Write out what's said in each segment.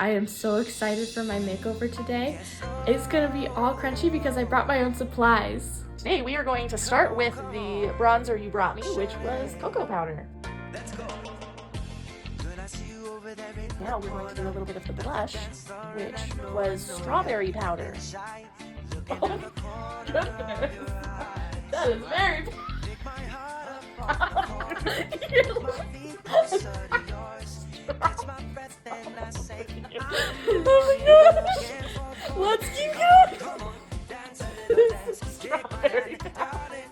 I am so excited for my makeover today. It's gonna be all crunchy because I brought my own supplies. Today we are going to start with the bronzer you brought me, which was cocoa powder. Now we're going to do a little bit of the blush, which was strawberry powder. Oh goodness, that is very Oh my gosh! Let's keep going! This is strawberry powder.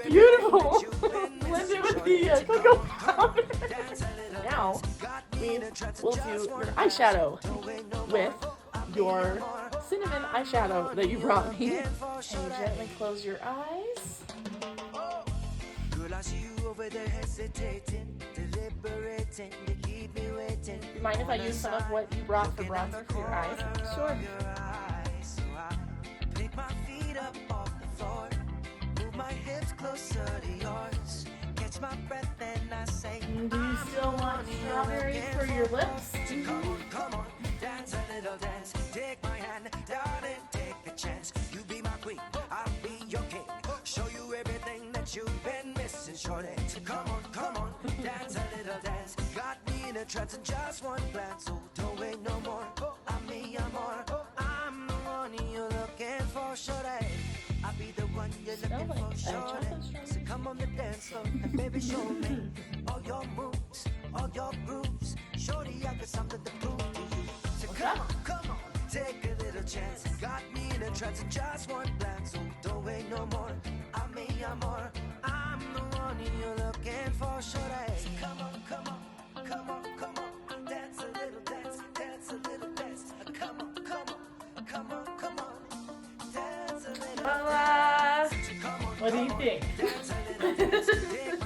Beautiful! Blend it with the cocoa powder. Now, we will do your eyeshadow with your cinnamon eyeshadow that you brought me. And you gently close your eyes. Mind if I use some of what you brought for bronzer for your eyes? Sure. Do you still want strawberries for your lips? Come on, dance a little dance. Take my hand, darling, take a chance. You be my queen, I'll be your king. Show you everything that you've been missing, shorty. So come on, dance a little dance. Got me in a trance in just one glance. So don't wait no more. I'm me, I'm more. I'm the one you're looking for, shorty. I'll be the one you're looking for, shorty. So come on the dance floor and baby show me all your moves, all your grooves. Shorty, I got something to prove to you. So come on, take a little chance. Got me in a trance in just one glance. So don't wait no more. I'm me, I'm more. I'm the one you're looking for, shorty. So come on. Dance a little dance, dance a little dance. Come on. Dance a little Voila! dance. Come on. What do you think? Dance a little dance.